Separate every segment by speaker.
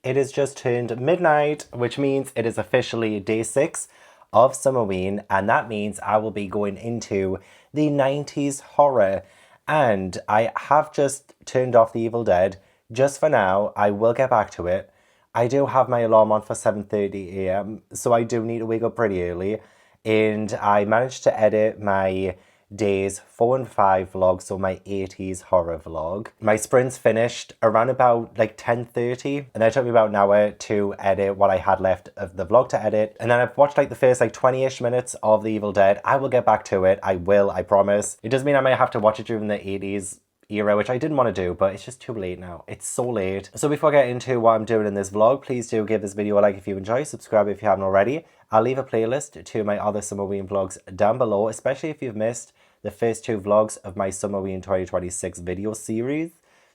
Speaker 1: It is just turned midnight, which means it is officially day 6 of Summerween, and that means I will be going into the 90s horror. And I have just turned off The Evil Dead. Just for now, I will get back to it. I do have my alarm on for 7:30 a.m., so I do need to wake up pretty early. And I managed to edit my days 4 and 5 vlog, so my 80s horror vlog. My sprint's finished around about like 10:30, and then it took me about an hour to edit what I had left of the vlog to edit. And then I've watched like the first like 20-ish minutes of The Evil Dead. I will get back to it. I will, I promise. It does mean I might have to watch it during the 80s era, which I didn't want to do, but it's just too late now. It's so late. So before I get into what I'm doing in this vlog, please do give this video a like if you enjoy, subscribe if you haven't already. I'll leave a playlist to my other Summerween vlogs down below, especially if you've missed the first 2 vlogs of my Summerween 2026 video series.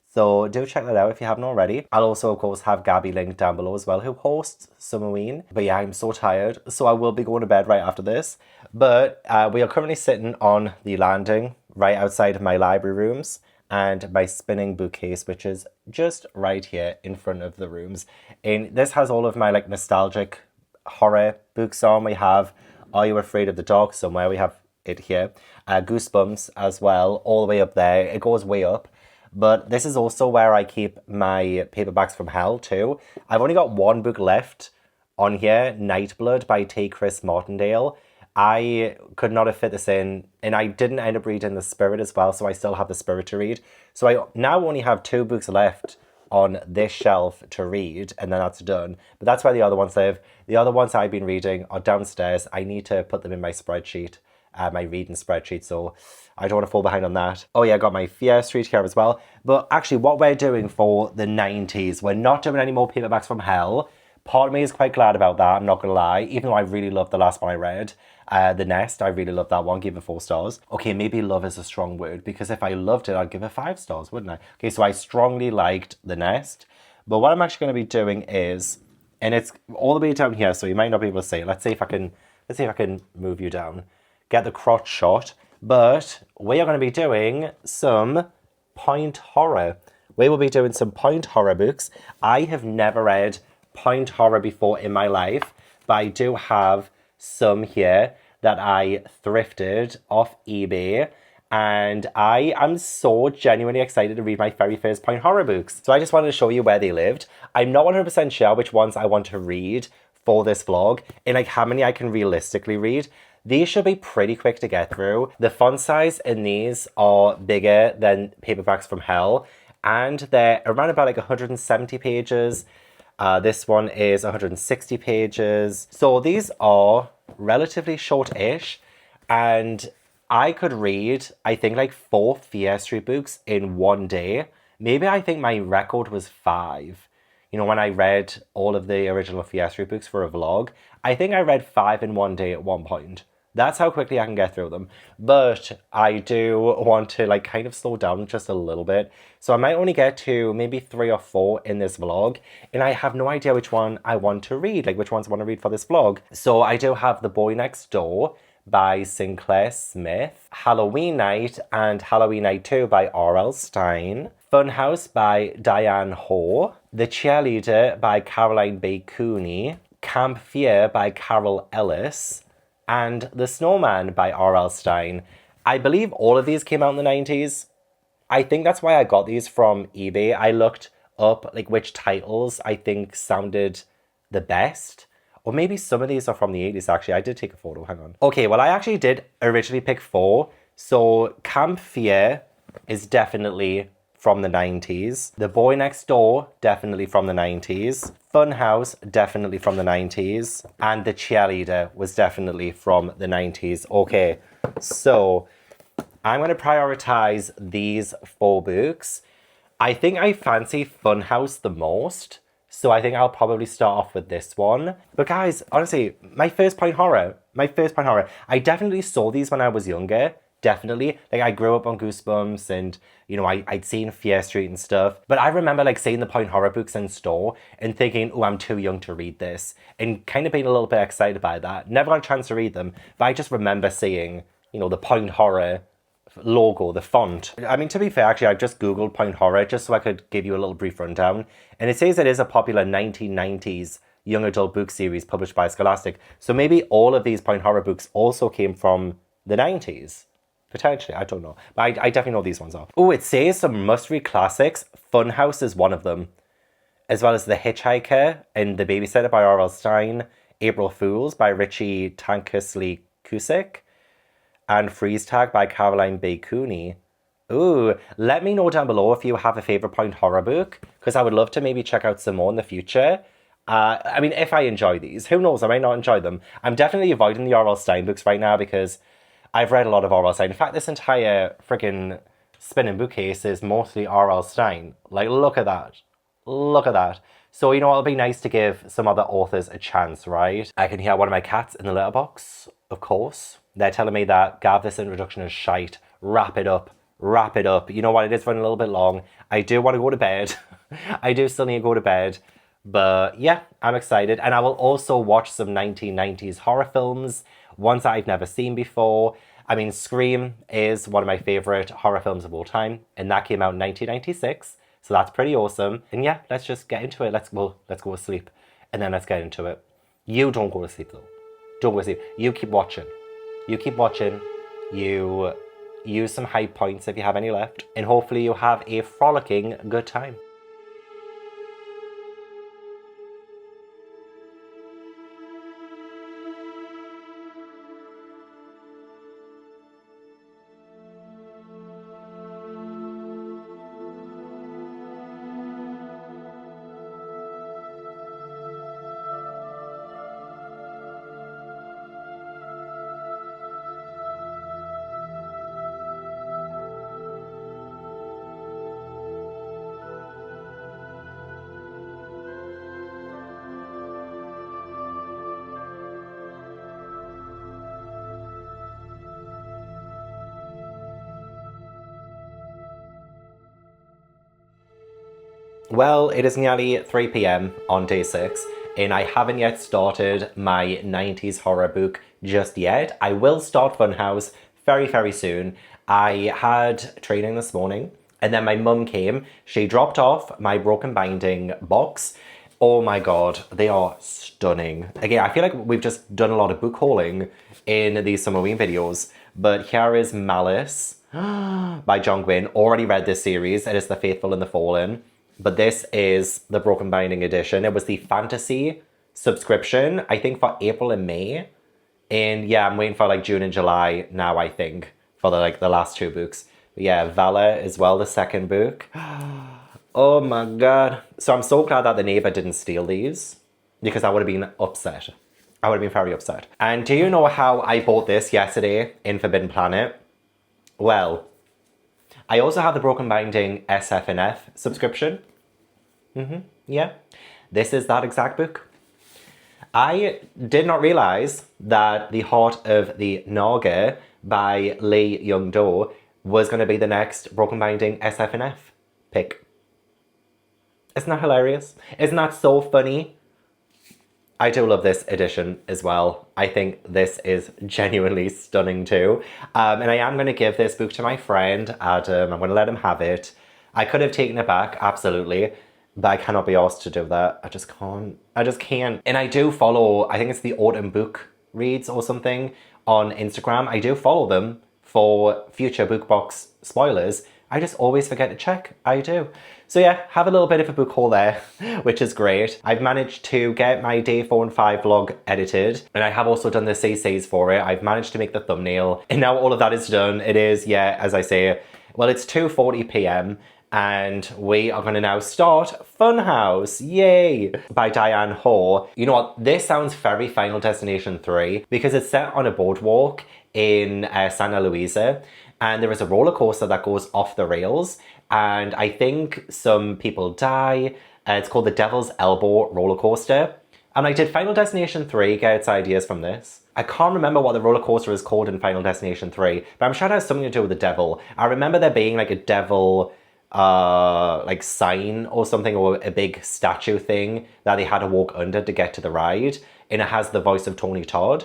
Speaker 1: So do check that out if you haven't already. I'll also, of course, have Gabby linked down below as well, who hosts Summerween. But yeah, I'm so tired, so I will be going to bed right after this. But we are currently sitting on the landing right outside of my library rooms and my spinning bookcase, which is just right here in front of the rooms. And this has all of my like nostalgic horror books on. We have Are You Afraid of the Dark somewhere? We have it here. Goosebumps as well, all the way up there. It goes way up. But this is also where I keep my paperbacks from hell too. I've only got one book left on here, Nightblood by T. Chris Martindale. I could not have fit this in, and I didn't end up reading The Spirit as well, so I still have The Spirit to read. So I now only have 2 books left on this shelf to read, and then that's done. But that's where the other ones live. The other ones I've been reading are downstairs. I need to put them in my spreadsheet, my reading spreadsheet, so I don't want to fall behind on that. Oh yeah, I got my Fear Street here as well. But actually what we're doing for the 90s, we're not doing any more paperbacks from hell. Part of me is quite glad about that, I'm not gonna lie, even though I really loved the last one I read. The Nest, I really loved that one, gave it 4 stars. Okay, maybe love is a strong word, because if I loved it, I'd give it 5 stars, wouldn't I? Okay, so I strongly liked The Nest. But what I'm actually gonna be doing is, and it's all the way down here, so you might not be able to see it. Let's see if I can move you down. Get the crotch shot. But we are going to be doing some point horror. We will be doing some point horror books. I have never read point horror before in my life, but I do have some here that I thrifted off eBay, and I am so genuinely excited to read my very first point horror books. So I just wanted to show you where they lived. I'm not 100% sure which ones I want to read for this vlog, and like how many I can realistically read. These should be pretty quick to get through. The font size in these are bigger than paperbacks from hell, and they're around about like 170 pages. This one is 160 pages. So these are relatively short-ish, and I could read, I think, like 4 Fear Street books in one day. Maybe I think my record was 5. You know, when I read all of the original Fear Street books for a vlog, I think I read 5 in one day at one point. That's how quickly I can get through them. But I do want to like kind of slow down just a little bit. So I might only get to maybe 3 or 4 in this vlog. And I have no idea which one I want to read, like which ones I want to read for this vlog. So I do have The Boy Next Door by Sinclair Smith, Halloween Night and Halloween Night 2 by R.L. Stine, Funhouse by Diane Ho, The Cheerleader by Caroline B. Cooney, Camp Fear by Carol Ellis, and The Snowman by R.L. Stine. I believe all of these came out in the 90s. I think that's why I got these from eBay. I looked up like which titles I think sounded the best. Or maybe some of these are from the 80s actually. I did take a photo, hang on. Okay, well I actually did originally pick 4. So Camp Fear is definitely from the 90s. The Boy Next Door, definitely from the 90s. Funhouse, definitely from the 90s. And The Cheerleader was definitely from the 90s. Okay, so I'm going to prioritize these 4 books. I think I fancy Funhouse the most, so I think I'll probably start off with this one. But guys, honestly, my first point horror. I definitely saw these when I was younger. Definitely. Like, I grew up on Goosebumps and, you know, I'd seen Fear Street and stuff. But I remember, like, seeing the point horror books in store and thinking, oh, I'm too young to read this. And kind of being a little bit excited by that. Never got a chance to read them. But I just remember seeing, you know, the point horror logo, the font. I mean, to be fair, actually, I just Googled Point Horror just so I could give you a little brief rundown. And it says it is a popular 1990s young adult book series published by Scholastic. So maybe all of these Point Horror books also came from the 90s. Potentially, I don't know. But I definitely know these ones are. Oh, it says some must-read classics. Funhouse is one of them. As well as The Hitchhiker and The Babysitter by R.L. Stine. April Fools by Richie Tankersley Cusick. And Freeze Tag by Caroline B. Cooney. Ooh, let me know down below if you have a favourite Point Horror book, because I would love to maybe check out some more in the future. I mean, if I enjoy these. Who knows, I might not enjoy them. I'm definitely avoiding the R.L. Stine books right now because I've read a lot of R.L. Stine. In fact, this entire freaking spinning bookcase is mostly R.L. Stine. Like, look at that. Look at that. So, you know, it'll be nice to give some other authors a chance, right? I can hear one of my cats in the litter box, of course. They're telling me that, Gav, this introduction is shite. Wrap it up. Wrap it up. You know what? It is running a little bit long. I do want to go to bed. I do still need to go to bed. But yeah, I'm excited. And I will also watch some 1990s horror films, ones that I've never seen before. I mean, Scream is one of my favourite horror films of all time. And that came out in 1996. So that's pretty awesome. And yeah, let's just get into it. Let's go to sleep. And then let's get into it. You don't go to sleep though. Don't go to sleep. You keep watching. You keep watching. You use some high points if you have any left. And hopefully you have a frolicking good time. Well, it is nearly 3 p.m. on day 6, and I haven't yet started my 90s horror book just yet. I will start Funhouse very, very soon. I had training this morning, and then my mum came. She dropped off my Broken Binding box. Oh my god, they are stunning. Again, I feel like we've just done a lot of book hauling in these Summerween videos, but here is Malice by John Gwynne. Already read this series. It is The Faithful and the Fallen. But this is the Broken Binding edition. It was the fantasy subscription, I think, for April and May. And yeah, I'm waiting for like June and July now, I think, for the last 2 books. But yeah, Vala as well, the second book. Oh my god. So I'm so glad that the neighbor didn't steal these, because I would have been upset. I would have been very upset. And do you know how I bought this yesterday in Forbidden Planet? Well, I also have the Broken Binding SF&F subscription. Yeah, this is that exact book. I did not realize that The Heart of the Naga by Lee Young-do was going to be the next Broken Binding SF&F pick. Isn't that hilarious? Isn't that so funny? I do love this edition as well. I think this is genuinely stunning too. And I am going to give this book to my friend, Adam. I'm going to let him have it. I could have taken it back, absolutely. But I cannot be asked to do that. I just can't. I just can't. And I do follow, I think it's the Autumn Book Reads or something on Instagram. I do follow them for future book box spoilers. I just always forget to check. I do. So yeah, have a little bit of a book haul there, which is great. I've managed to get my day 4 and 5 vlog edited, and I have also done the CCs for it. I've managed to make the thumbnail, and now all of that is done. It is, yeah, as I say, well, it's 2:40 p.m. and we are going to now start Funhouse, yay, by Diane Ho. You know what, this sounds very Final Destination 3 because it's set on a boardwalk in Santa Luisa, and there is a roller coaster that goes off the rails, and I think some people die. It's called the Devil's Elbow roller coaster. And I did Final Destination 3 get its ideas from this. I can't remember what the roller coaster is called in Final Destination 3, but I'm sure it has something to do with the devil. I remember there being like a devil like sign or something, or a big statue thing that they had to walk under to get to the ride, and it has the voice of Tony Todd.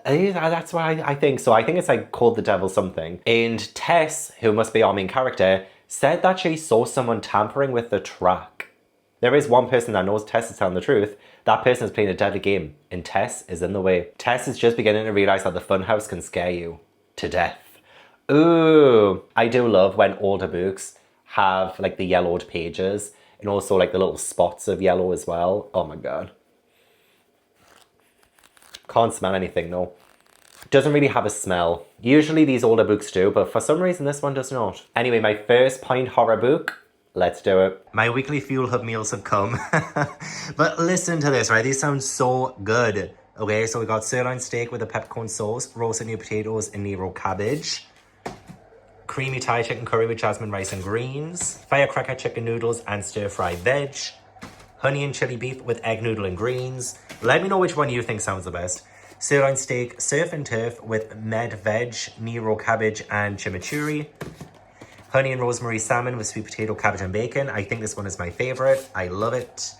Speaker 1: That's why I think so. I think it's like called the devil something. And Tess, who must be our main character, said that she saw someone tampering with the track. There is one person that knows Tess is telling the truth. That person is playing a deadly game, and Tess is in the way. Tess is just beginning to realize that the funhouse can scare you to death. Ooh, I do love when older books have like the yellowed pages and also like the little spots of yellow as well. Oh my god. Can't smell anything though. Doesn't really have a smell. Usually these older books do, but for some reason this one does not. Anyway, my first point horror book. Let's do it. My weekly Fuel Hub meals have come. But listen to this, right? These sound so good. Okay, so we got sirloin steak with a peppercorn sauce, roasted new potatoes and Nero cabbage. Creamy Thai chicken curry with jasmine rice and greens. Firecracker chicken noodles and stir-fried veg. Honey and chili beef with egg noodle and greens. Let me know which one you think sounds the best. Sirloin steak, surf and turf with med veg, Nero cabbage and chimichurri. Honey and rosemary salmon with sweet potato, cabbage and bacon. I think this one is my favorite. I love it.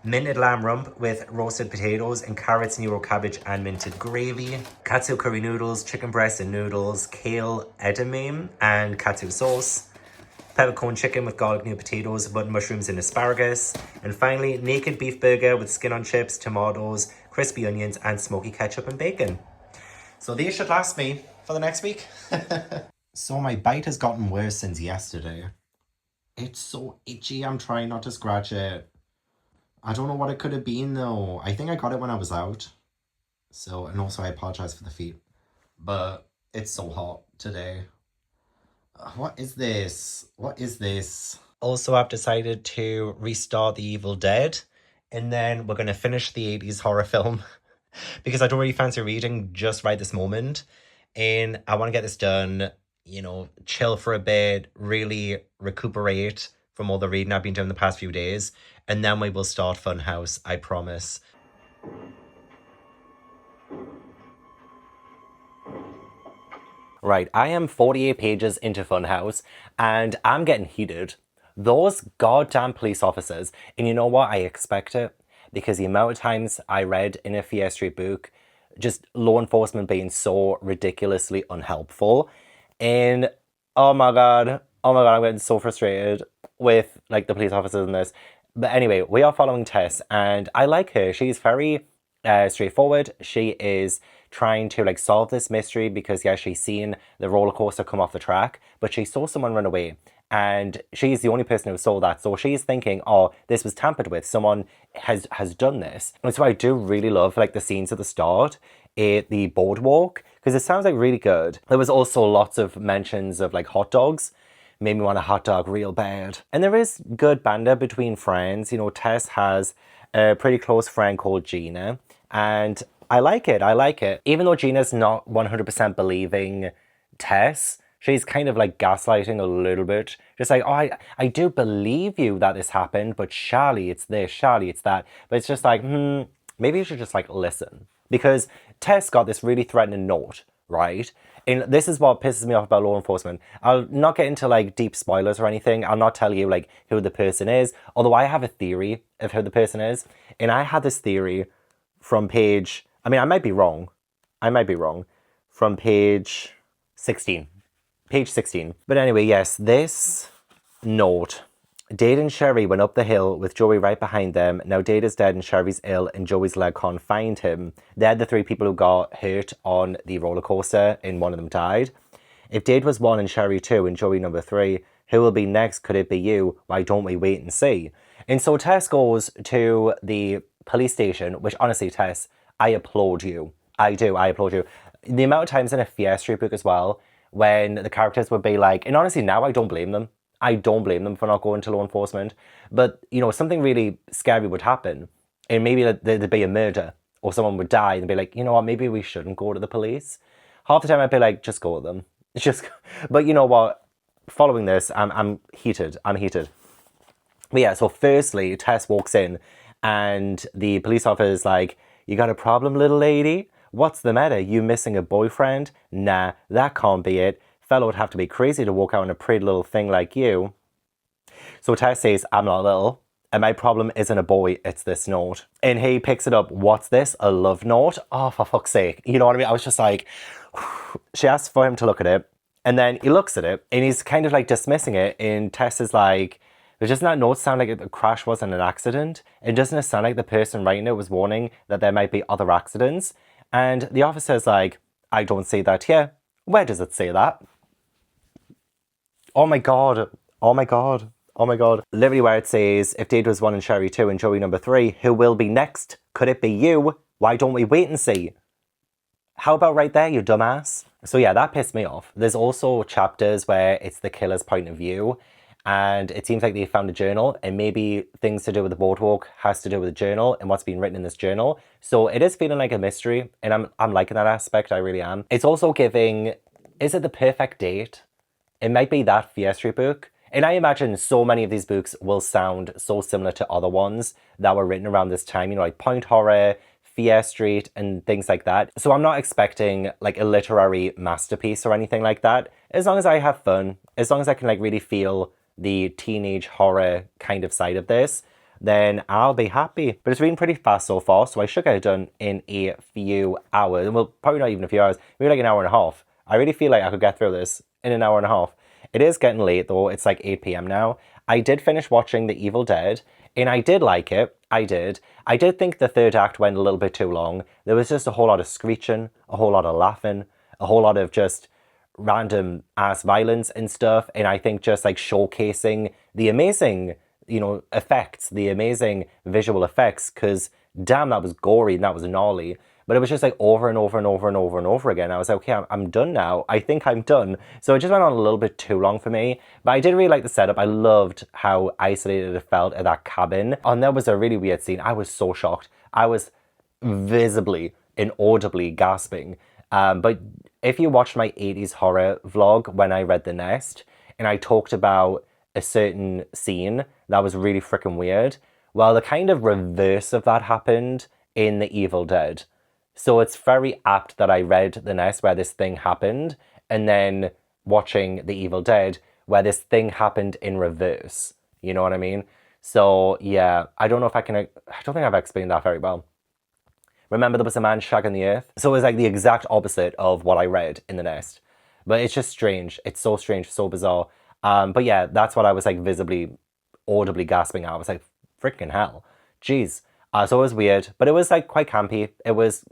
Speaker 1: Minted lamb rump with roasted potatoes and carrots, Nero cabbage and minted gravy. Katsu curry noodles, chicken breast and noodles, kale edamame and katsu sauce. Peppercorn chicken with garlic new potatoes, button mushrooms and asparagus. And finally, naked beef burger with skin on chips, tomatoes, crispy onions and smoky ketchup and bacon. So these should last me for the next week. So my bite has gotten worse since yesterday. It's so itchy, I'm trying not to scratch it. I don't know what it could have been though. I think I got it when I was out. So, and also I apologize for the feet. But it's so hot today. What is this? What is this? Also, I've decided to restart The Evil Dead. And then we're going to finish the 80s horror film. Because I don't really fancy reading just right this moment. And I want to get this done, you know, chill for a bit, really recuperate from all the reading I've been doing the past few days. And then we will start Funhouse, I promise. Right, I am 48 pages into Funhouse, and I'm getting heated. Those goddamn police officers, and you know what? I expect it, because the amount of times I read in a Fear Street book, just law enforcement being so ridiculously unhelpful, and oh my god, I'm getting so frustrated with like the police officers in this. But anyway, we are following Tess, and I like her. She's very straightforward. She is trying to like solve this mystery because yeah, she's seen the roller coaster come off the track, but she saw someone run away, and she's the only person who saw that. So she's thinking, oh, this was tampered with. Someone has done this. And so I do really love like the scenes at the start, the boardwalk, because it sounds like really good. There was also lots of mentions of like hot dogs. Made me want a hot dog real bad. And there is good banter between friends. You know, Tess has a pretty close friend called Gina, and I like it. I like it. Even though Gina's not 100% believing Tess, she's kind of like gaslighting a little bit. Just like, oh, I do believe you that this happened, but Charlie, it's this, Charlie, it's that. But it's just like, maybe you should just like listen. Because Tess got this really threatening note, right? And this is what pisses me off about law enforcement. I'll not get into like deep spoilers or anything. I'll not tell you like who the person is. Although I have a theory of who the person is. And I had this theory from page, I mean, I might be wrong. From page 16. Page 16. But anyway, yes, this note. Dade and Sherry went up the hill with Joey right behind them. Now Dade is dead and Sherry's ill and Joey's leg can't find him. They're the three people who got hurt on the roller coaster and one of them died. If Dade was 1 and Sherry 2 and Joey number 3, who will be next? Could it be you? Why don't we wait and see? And so Tess goes to the police station, which honestly, Tess, I applaud you. I do, I applaud you. The amount of times in a Fear Street book as well, when the characters would be like, and honestly now I don't blame them. I don't blame them for not going to law enforcement. But, you know, something really scary would happen. And maybe there'd be a murder or someone would die and be like, you know what, maybe we shouldn't go to the police. Half the time I'd be like, just go with them. But you know what? Following this, I'm heated. But yeah, so firstly, Tess walks in and the police officer is like, you got a problem, little lady? What's the matter? You missing a boyfriend? Nah, that can't be it. Fellow would have to be crazy to walk out on a pretty little thing like you. So Tess says, I'm not little. And my problem isn't a boy, it's this note. And he picks it up. What's this? A love note? Oh, for fuck's sake. You know what I mean? I was just like, she asks for him to look at it. And then he looks at it and he's kind of like dismissing it. And Tess is like, doesn't that note sound like the crash wasn't an accident? And doesn't it sound like the person writing it was warning that there might be other accidents? And the officer's like, I don't see that here. Where does it say that? Oh my God. Oh my God. Oh my God. Literally where it says, if Dade was 1 and Sherry 2 and Joey number 3, who will be next? Could it be you? Why don't we wait and see? How about right there, you dumbass? So yeah, that pissed me off. There's also chapters where it's the killer's point of view, and it seems like they found a journal, and maybe things to do with the boardwalk has to do with the journal and what's been written in this journal. So it is feeling like a mystery, and I'm liking that aspect, I really am. It's also giving, is it the perfect date? It might be that Fear Street book. And I imagine so many of these books will sound so similar to other ones that were written around this time, you know, like Point Horror, Fear Street, and things like that. So I'm not expecting like a literary masterpiece or anything like that. As long as I have fun, as long as I can like really feel the teenage horror kind of side of this, then I'll be happy. But it's been pretty fast so far, so I should get it done in a few hours. Well, probably not even a few hours, maybe like an hour and a half. I really feel like I could get through this in an hour and a half. It is getting late though, it's like 8 p.m. now. I did finish watching The Evil Dead, and I did like it. I did. I did think the third act went a little bit too long. There was just a whole lot of screeching, a whole lot of laughing, a whole lot of just random ass violence and stuff. And I think just like showcasing the amazing, you know, effects, the amazing visual effects, because damn, that was gory and that was gnarly. But it was just like over and over and over and over and over again. I was like, okay, I'm done now. I think I'm done. So it just went on a little bit too long for me. But I did really like the setup. I loved how isolated it felt at that cabin. And there was a really weird scene. I was so shocked. I was visibly and audibly gasping. But if you watched my 80s horror vlog when I read The Nest, and I talked about a certain scene that was really freaking weird, well, the kind of reverse of that happened in The Evil Dead. So it's very apt that I read The Nest where this thing happened, and then watching The Evil Dead where this thing happened in reverse. You know what I mean? So yeah, I don't think I've explained that very well. Remember there was a man shagging the earth? So it was like the exact opposite of what I read in The Nest. But it's just strange. It's so strange, so bizarre. But yeah, that's what I was like visibly, audibly gasping at. I was like, freaking hell. Jeez. So it was weird, but it was like quite campy. It was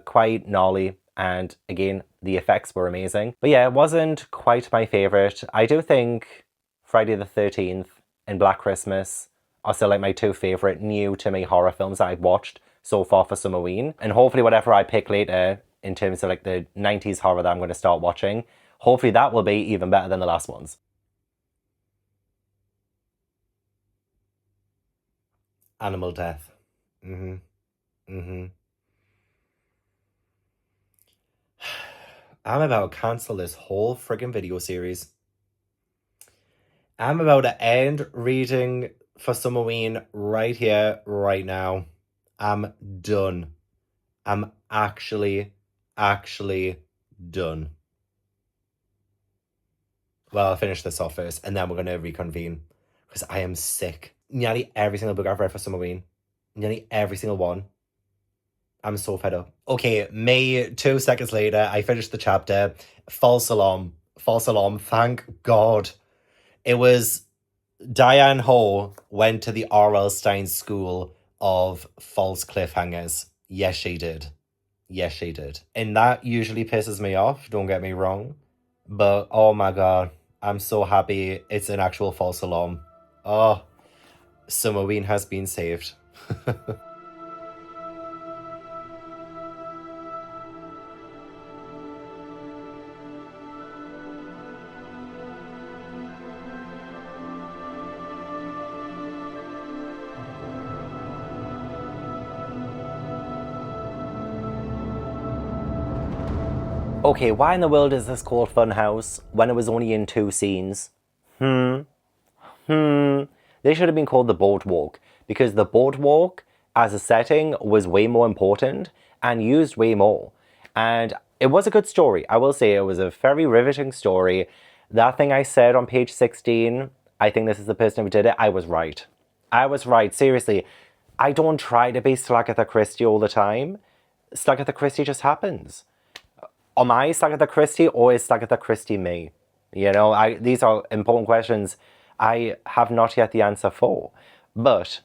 Speaker 1: quite gnarly, and again, the effects were amazing. But yeah, it wasn't quite my favorite. I do think Friday the 13th and Black Christmas are still like my two favorite new to me horror films that I've watched so far for Summerween. And hopefully whatever I pick later in terms of like the 90s horror that I'm going to start watching, hopefully that will be even better than the last ones. Animal death. Mm-hmm. Mm-hmm. I'm about to cancel this whole friggin' video series. I'm about to end reading for Summerween right here, right now. I'm done. I'm actually done. Well, I'll finish this off first, and then we're going to reconvene. Because I am sick. Nearly every single book I've read for Summerween. Nearly every single one. I'm so fed up. Okay, me, 2 seconds later, I finished the chapter. False alarm. False alarm. Thank God. It was Diane Ho went to the R.L. Stein School of False Cliffhangers. Yes, she did. Yes, she did. And that usually pisses me off, don't get me wrong. But, oh my God, I'm so happy it's an actual false alarm. Oh, Summerween has been saved. Okay, why in the world is this called Funhouse when it was only in 2 scenes? They should have been called The Boardwalk, because The Boardwalk as a setting was way more important and used way more. And it was a good story. I will say it was a very riveting story. That thing I said on page 16, I think this is the person who did it, I was right. I was right. Seriously, I don't try to be Slagatha Christie all the time. Slagatha Christie just happens. Am I Slagatha Christie or is Slagatha Christie me? You know, these are important questions I have not yet the answer for. But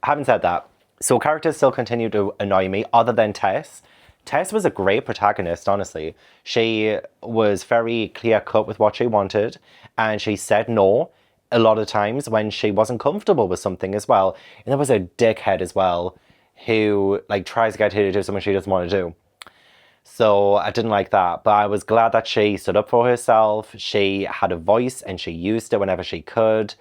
Speaker 1: having said that, so characters still continue to annoy me other than Tess. Tess was a great protagonist, honestly. She was very clear cut with what she wanted, and she said no a lot of times when she wasn't comfortable with something as well. And there was a dickhead as well who like tries to get her to do something she doesn't want to do. So I didn't like that, but I was glad that she stood up for herself. She had a voice and she used it whenever she could.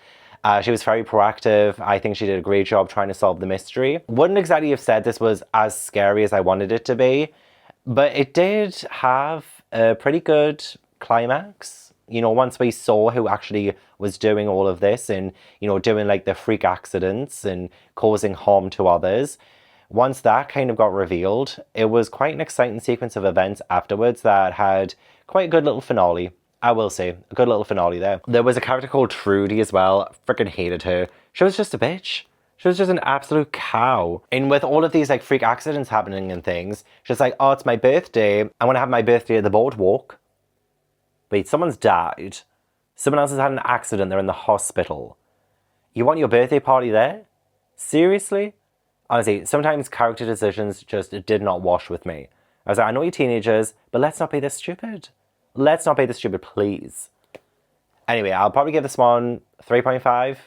Speaker 1: She was very proactive. I think she did a great job trying to solve the mystery. Wouldn't exactly have said this was as scary as I wanted it to be, but it did have a pretty good climax. You know, once we saw who actually was doing all of this and, you know, doing like the freak accidents and causing harm to others. Once that kind of got revealed, it was quite an exciting sequence of events afterwards that had quite a good little finale. I will say, a good little finale there. There was a character called Trudy as well. Freaking hated her. She was just a bitch. She was just an absolute cow. And with all of these like freak accidents happening and things, she's like, oh, it's my birthday. I want to have my birthday at the boardwalk. Wait, someone's died. Someone else has had an accident. They're in the hospital. You want your birthday party there? Seriously? Honestly, sometimes character decisions just did not wash with me. I was like, I know you're teenagers, but let's not be this stupid. Let's not be this stupid, please. Anyway, I'll probably give this one 3.5.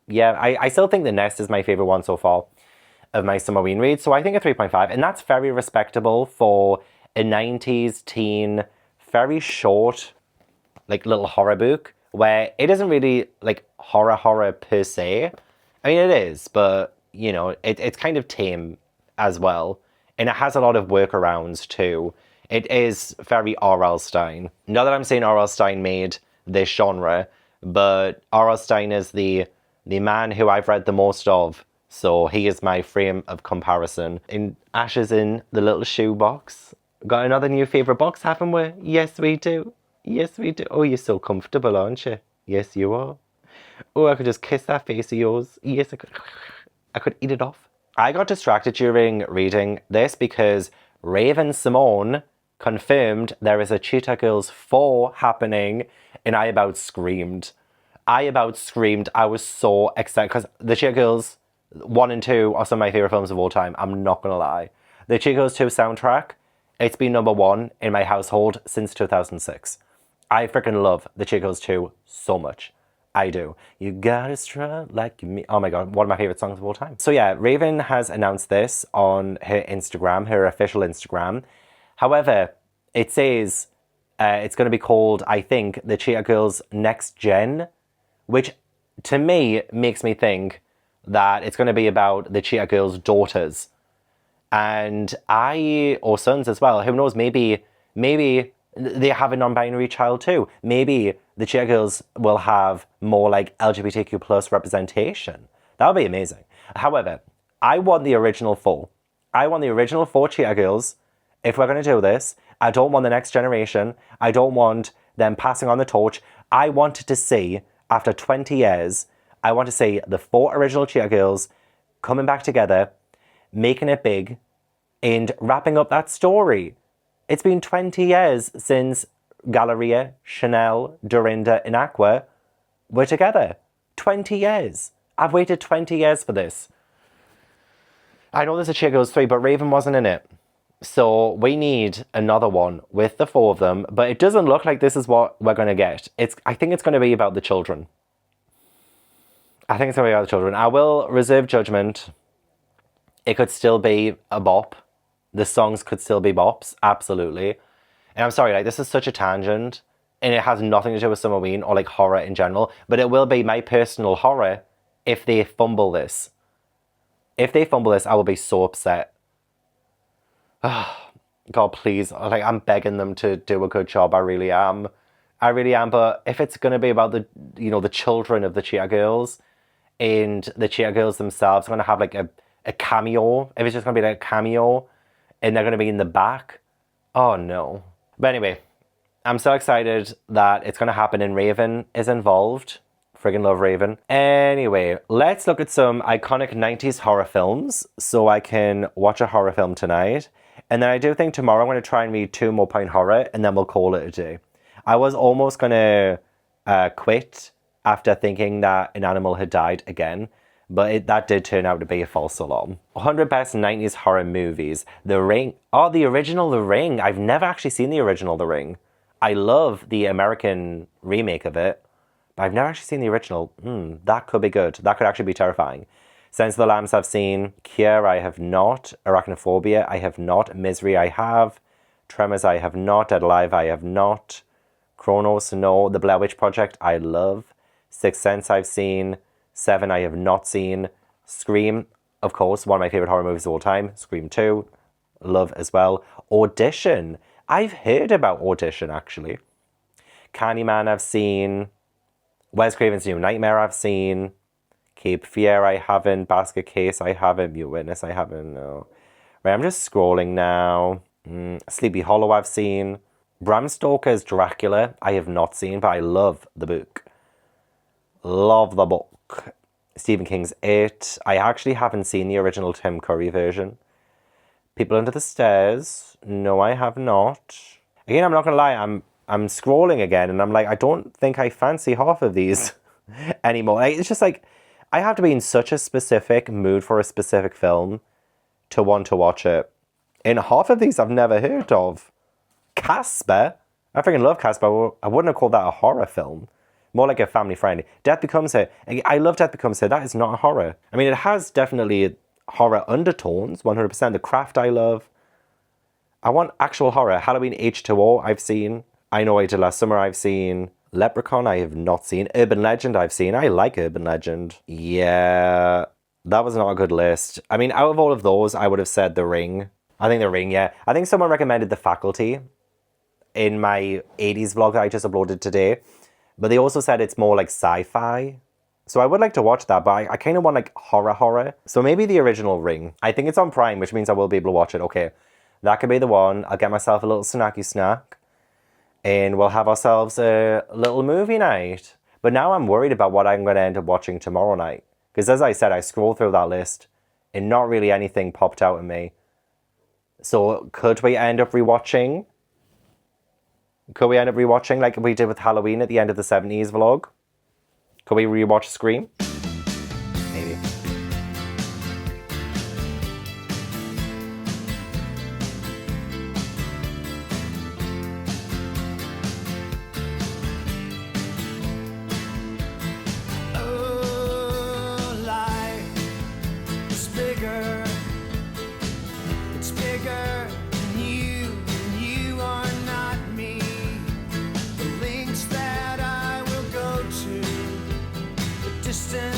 Speaker 1: Yeah, I still think The Nest is my favourite one so far of my Summerween reads, so I think a 3.5. And that's very respectable for a 90s teen, very short, like little horror book, where it isn't really like horror per se. I mean, it is, but you know, it's kind of tame as well. And it has a lot of workarounds too. It is very R.L. Stine. Not that I'm saying R.L. Stine made this genre, but R.L. Stine is the man who I've read the most of. So he is my frame of comparison. In Ashes in the Little Shoe Box. Got another new favourite box, haven't we? Yes, we do. Yes, we do. Oh, you're so comfortable, aren't you? Yes, you are. Oh, I could just kiss that face of yours. Yes, I could. I could eat it off. I got distracted during reading this because Raven Simone confirmed there is a Cheetah Girls 4 happening, and I about screamed. I was so excited because the Cheetah Girls 1 and 2 are some of my favourite films of all time. I'm not going to lie. The Cheetah Girls 2 soundtrack, it's been number 1 in my household since 2006. I freaking love the Cheetah Girls 2 so much. I do. You gotta strut like me. Oh my god, one of my favorite songs of all time. So yeah, Raven has announced this on her Instagram, her official Instagram. However, it says it's going to be called, I think, the Cheetah Girls Next Gen, which to me makes me think that it's going to be about the Cheetah Girls' daughters. And or sons as well. Who knows, maybe they have a non-binary child too. Maybe the Cheetah Girls will have more like LGBTQ plus representation. That would be amazing. However, I want the original 4. I want the original 4 Cheetah Girls. If we're going to do this, I don't want the next generation. I don't want them passing on the torch. I wanted to see, after 20 years, I want to see the 4 original Cheetah Girls coming back together, making it big, and wrapping up that story. It's been 20 years since Galleria, Chanel, Dorinda, and Aqua were together. 20 years. I've waited 20 years for this. I know there's a Cheetah Girls 3, but Raven wasn't in it. So we need another one with the 4 of them, but it doesn't look like this is what we're going to get. I think it's going to be about the children. I think it's going to be about the children. I will reserve judgment. It could still be a bop. The songs could still be bops, absolutely. And I'm sorry, like, this is such a tangent, and it has nothing to do with Summerween or like horror in general, but it will be my personal horror if they fumble this. If they fumble this, I will be so upset. God, please. Like, I'm begging them to do a good job. I really am. I really am. But if it's going to be about the, you know, the children of the Cheetah Girls, and the Cheetah Girls themselves are going to have like a cameo, if it's just going to be like a cameo, and they're going to be in the back, oh no. But anyway, I'm so excited that it's going to happen and Raven is involved Friggin' love Raven. Anyway, let's look at some iconic 90s horror films so I can watch a horror film tonight. And then I do think tomorrow I'm going to try and read 2 more point horror and then we'll call it a day. I was almost going to quit after thinking that an animal had died again. But that did turn out to be a false alarm. 100 best 90s horror movies. The Ring. Oh, the original The Ring. I've never actually seen the original The Ring. I love the American remake of it. But I've never actually seen the original. That could be good. That could actually be terrifying. Sense of the Lambs I've seen. Cure I have not. Arachnophobia I have not. Misery I have. Tremors I have not. Dead Alive I have not. Chronos no. The Blair Witch Project I love. Sixth Sense I've seen. Seven I have not seen. Scream, of course, one of my favourite horror movies of all time. Scream 2, love as well. Audition. I've heard about Audition actually. Candyman I've seen. Wes Craven's New Nightmare I've seen. Cape Fear I haven't. Basket Case I haven't. Mute Witness I haven't. No. Right, I'm just scrolling now. Sleepy Hollow I've seen. Bram Stoker's Dracula I have not seen, but I love the book. Love the book. Stephen King's It. I actually haven't seen the original Tim Curry version. People Under the Stairs. No, I have not. Again, I'm not gonna lie. I'm scrolling again, and I'm like, I don't think I fancy half of these anymore. It's just like I have to be in such a specific mood for a specific film to want to watch it. And half of these I've never heard of. Casper. I freaking love Casper. I wouldn't have called that a horror film. More like a family friendly. Death Becomes Her. I love Death Becomes Her. That is not a horror. I mean, it has definitely horror undertones. 100%. The Craft I love. I want actual horror. Halloween H2O I've seen. I Know I Did Last Summer I've seen. Leprechaun I have not seen. Urban Legend I've seen. I like Urban Legend. Yeah. That was not a good list. I mean, out of all of those, I would have said The Ring. I think The Ring, yeah. I think someone recommended The Faculty in my 80s vlog that I just uploaded today. But they also said it's more like sci-fi. So I would like to watch that, but I kind of want like horror. So maybe the original Ring. I think it's on Prime, which means I will be able to watch it. Okay, that could be the one. I'll get myself a little snacky snack. And we'll have ourselves a little movie night. But now I'm worried about what I'm going to end up watching tomorrow night. Because as I said, I scrolled through that list and not really anything popped out at me. So could we end up rewatching? Could we end up rewatching like we did with Halloween at the end of the 70s vlog? Could we rewatch Scream? Maybe.
Speaker 2: Oh, life is bigger. It's bigger than you are not me. The links that I will go to, the distance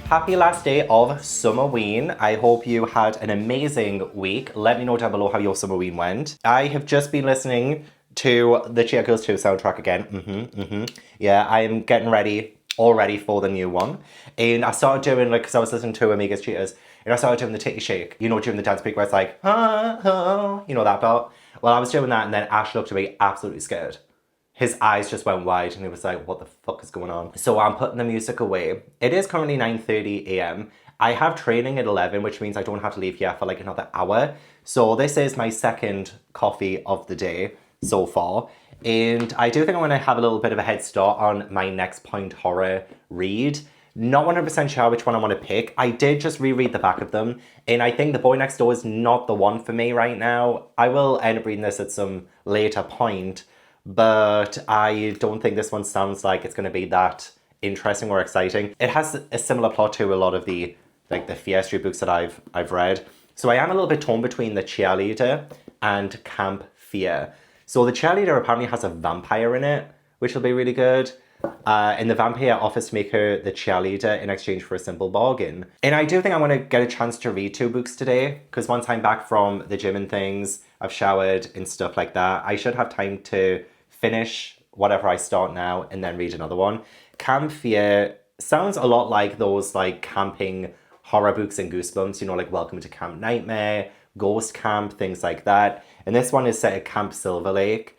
Speaker 1: Happy last day of Summerween. I hope you had an amazing week. Let me know down below how your Summerween went. I have just been listening to the Cheerleader 2 soundtrack again. Yeah, I am getting ready, all ready for the new one. And I started doing, like, because I was listening to Amiga's Cheaters, and I started doing the titty shake. You know, during the dance break where it's like, you know that part? Well, I was doing that, and then Ash looked at me absolutely scared. His eyes just went wide and he was like, what the fuck is going on? So I'm putting the music away. It is currently 9:30 a.m. I have training at 11, which means I don't have to leave here for like another hour. So this is my second coffee of the day so far. And I do think I'm going to have a little bit of a head start on my next point horror read. Not 100% sure which one I want to pick. I did just reread the back of them. And I think The Boy Next Door is not the one for me right now. I will end up reading this at some later point. But I don't think this one sounds like it's going to be that interesting or exciting. It has a similar plot to a lot of the Fear Street books that I've read. So I am a little bit torn between the Cheerleader and Camp Fear. So the Cheerleader apparently has a vampire in it, which will be really good. And the vampire offers to make her the cheerleader in exchange for a simple bargain. And I do think I'm going to get a chance to read 2 books today, because once I'm back from the gym and things, I've showered and stuff like that, I should have time to finish whatever I start now and then read another one. Camp Fear sounds a lot like those like camping horror books and Goosebumps, you know, like Welcome to Camp Nightmare, Ghost Camp, things like that. And this one is set at Camp Silver Lake.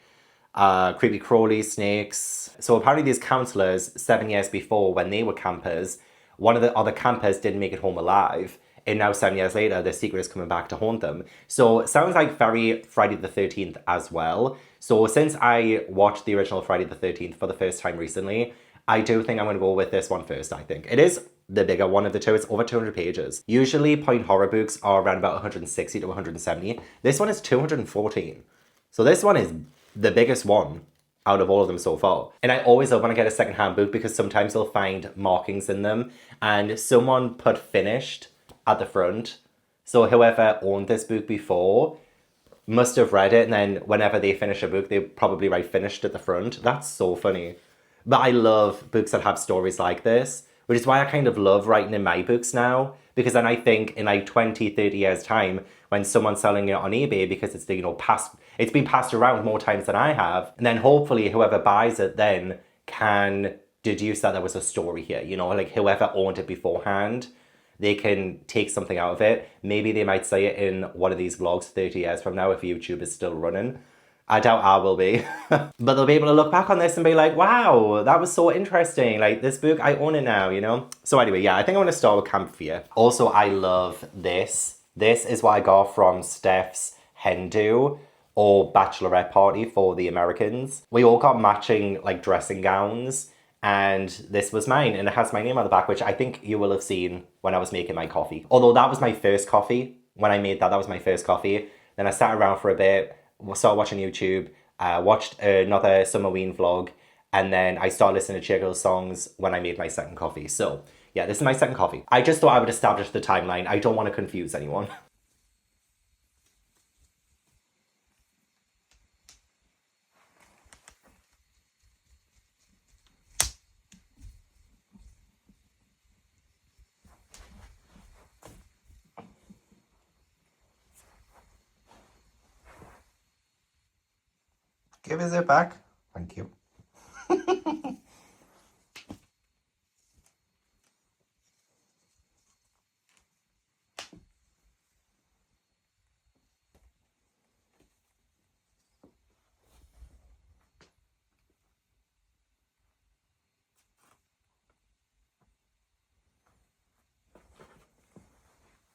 Speaker 1: Creepy crawly snakes. So apparently these counselors, 7 years before when they were campers, one of the other campers didn't make it home alive. And now 7 years later, the secret is coming back to haunt them. So it sounds like very Friday the 13th as well. So since I watched the original Friday the 13th for the first time recently, I do think I'm going to go with this one first, I think. It is the bigger one of the two. It's over 200 pages. Usually point horror books are around about 160 to 170. This one is 214. So this one is the biggest one out of all of them so far. And I always love when I get a secondhand book because sometimes you'll find markings in them and someone put finished at the front. So whoever owned this book before must have read it, and then whenever they finish a book, they probably write finished at the front. That's so funny. But I love books that have stories like this, which is why I kind of love writing in my books now, because then I think in like 20, 30 years time, when someone's selling it on eBay because it's, you know, it's been passed around more times than I have, and then hopefully whoever buys it then can deduce that there was a story here, you know, like whoever owned it beforehand, they can take something out of it. Maybe they might say it in one of these vlogs 30 years from now if YouTube is still running. I doubt I will be. But they'll be able to look back on this and be like, wow, that was so interesting. Like, this book, I own it now, you know? So anyway, yeah, I think I want to start with Camp Fear. Also, I love this. This is what I got from Steph's hen do or bachelorette party for the Americans. We all got matching, like, dressing gowns. And this was mine, and it has my name on the back, which I think you will have seen when I was making my coffee. Although that was my first coffee. When I made that, that was my first coffee. Then I sat around for a bit, started watching YouTube, watched another Summerween vlog, and then I started listening to Cheerleader songs when I made my second coffee. So yeah, this is my second coffee. I just thought I would establish the timeline. I don't want to confuse anyone. Give us it back. Thank you.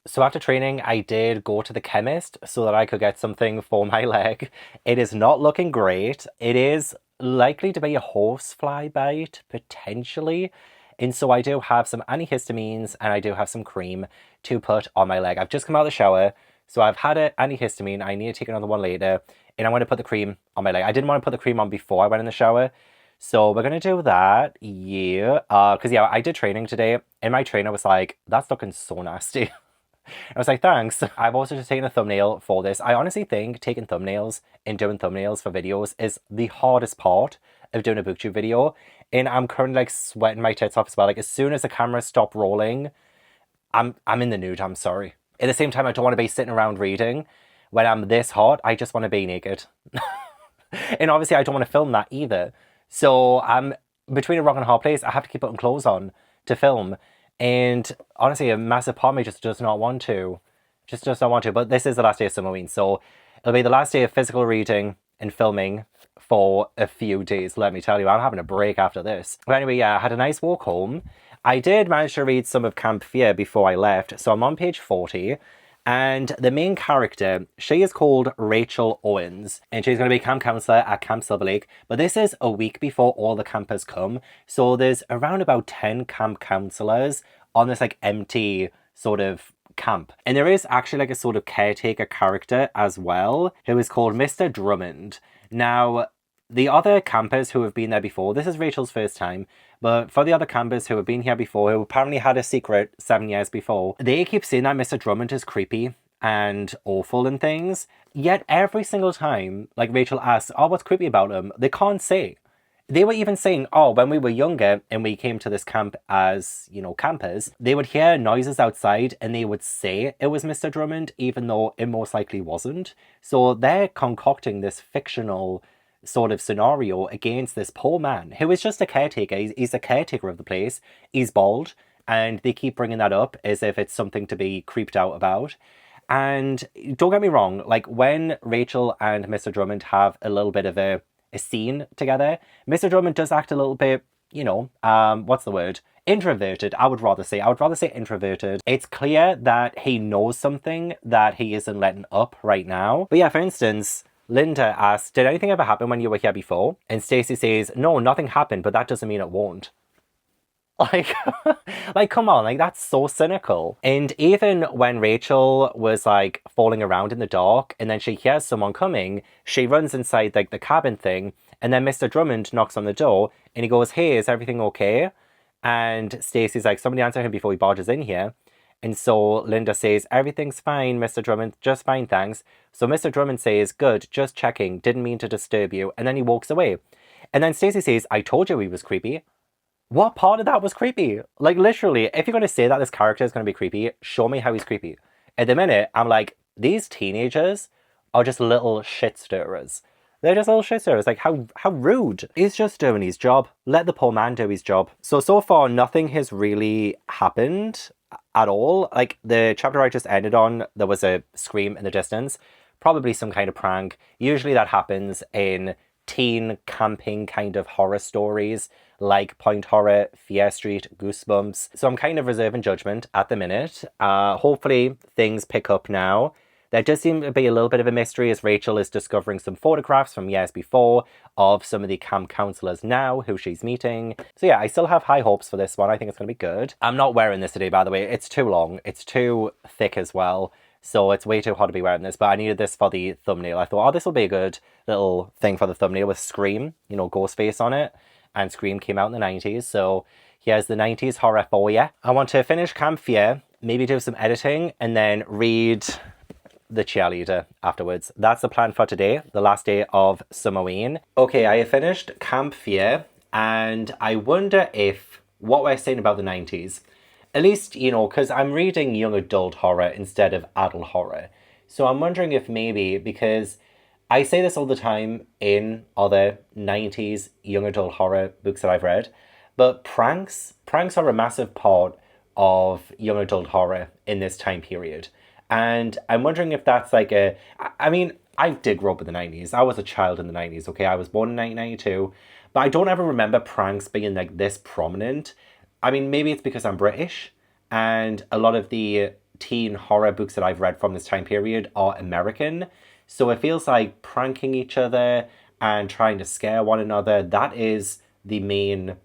Speaker 1: So after training, I did go to the chemist so that I could get something for my leg. It is not looking great. It is likely to be a horsefly bite, potentially. And so I do have some antihistamines and I do have some cream to put on my leg. I've just come out of the shower, so I've had an antihistamine. I need to take another one later, and I'm going to put the cream on my leg. I didn't want to put the cream on before I went in the shower, so we're going to do that, yeah. Because, yeah, I did training today, and my trainer was like, that's looking so nasty. I was like, thanks. I've also just taken a thumbnail for this. I honestly think taking thumbnails and doing thumbnails for videos is the hardest part of doing a booktube video. And I'm currently like sweating my tits off as well. Like as soon as the camera stopped rolling, I'm in the nude, I'm sorry. At the same time, I don't want to be sitting around reading. When I'm this hot, I just want to be naked. And obviously I don't want to film that either. So I'm between a rock and a hard place. I have to keep putting clothes on to film. And honestly, a massive part of me just does not want to. Just does not want to. But this is the last day of Summerween. So it'll be the last day of physical reading and filming for a few days. Let me tell you, I'm having a break after this. But anyway, yeah, I had a nice walk home. I did manage to read some of Camp Fear before I left. So I'm on page 40. And the main character, she is called Rachel Owens, and she's going to be camp counselor at Camp Silver Lake. But this is a week before all the campers come. So there's around about 10 camp counselors on this like empty sort of camp. And there is actually like a sort of caretaker character as well, who is called Mr. Drummond. Now, the other campers who have been there before, this is Rachel's first time, but for the other campers who have been here before, who apparently had a secret 7 years before, they keep saying that Mr. Drummond is creepy and awful and things. Yet every single time, like Rachel asks, oh, what's creepy about him? They can't say. They were even saying, oh, when we were younger and we came to this camp as, you know, campers, they would hear noises outside and they would say it was Mr. Drummond, even though it most likely wasn't. So they're concocting this fictional sort of scenario against this poor man who is just a caretaker. He's a caretaker of the place. He's bald, and they keep bringing that up as if it's something to be creeped out about. And don't get me wrong, like when Rachel and Mr. Drummond have a little bit of a scene together, Mr. Drummond does act a little bit, you know, what's the word? Introverted, I would rather say introverted. It's clear that he knows something that he isn't letting up right now. But yeah, for instance, Linda asks, did anything ever happen when you were here before? And Stacey says, no, nothing happened, but that doesn't mean it won't. Like, like, come on, like, that's so cynical. And even when Rachel was, like, falling around in the dark, and then she hears someone coming, she runs inside, like, the cabin thing, and then Mr. Drummond knocks on the door, and he goes, hey, is everything okay? And Stacey's like, somebody answer him before he barges in here. And so Linda says, everything's fine, Mr. Drummond, just fine, thanks. So Mr. Drummond says, good, just checking, didn't mean to disturb you. And then he walks away. And then Stacey says, I told you he was creepy. What part of that was creepy? Like, literally, if you're going to say that this character is going to be creepy, show me how he's creepy. At the minute, I'm like, these teenagers are just little shit stirrers. They're just little shit stirrers. Like, how rude. He's just doing his job. Let the poor man do his job. So far, nothing has really happened at all. Like, the chapter I just ended on, there was a scream in the distance. Probably some kind of prank. Usually that happens in teen camping kind of horror stories, like Point Horror, Fear Street, Goosebumps. So I'm kind of reserving judgment at the minute. Hopefully things pick up now. There does seem to be a little bit of a mystery as Rachel is discovering some photographs from years before of some of the camp counselors now who she's meeting. So yeah, I still have high hopes for this one. I think it's going to be good. I'm not wearing this today, by the way. It's too long. It's too thick as well. So it's way too hot to be wearing this, but I needed this for the thumbnail. I thought, oh, this will be a good little thing for the thumbnail with Scream, you know, Ghostface on it. And Scream came out in the 90s, so here's the 90s horror for you. I want to finish Camp Fear, maybe do some editing, and then read the Cheerleader afterwards. That's the plan for today, the last day of Summerween. Okay, I have finished Camp Fear, and I wonder if what we're saying about the 90s, at least, you know, because I'm reading young adult horror instead of adult horror. So I'm wondering if maybe, because I say this all the time in other 90s young adult horror books that I've read, but pranks are a massive part of young adult horror in this time period. And I'm wondering if that's like I mean, I did grow up in the 90s. I was a child in the 90s, okay? I was born in 1992, but I don't ever remember pranks being like this prominent. I mean, maybe it's because I'm British, and a lot of the teen horror books that I've read from this time period are American. So it feels like pranking each other and trying to scare one another, that is the main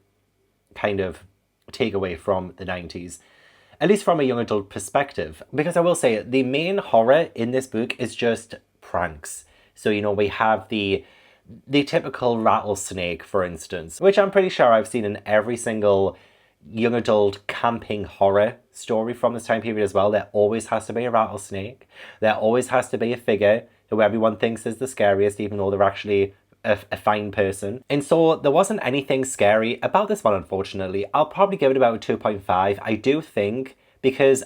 Speaker 1: kind of takeaway from the 90s. At least from a young adult perspective. Because I will say, the main horror in this book is just pranks. So, you know, we have the typical rattlesnake, for instance, which I'm pretty sure I've seen in every single young adult camping horror story from this time period as well. There always has to be a rattlesnake. There always has to be a figure who everyone thinks is the scariest, even though they're actually a fine person. And so there wasn't anything scary about this one, unfortunately. I'll probably give it about a 2.5. I do think because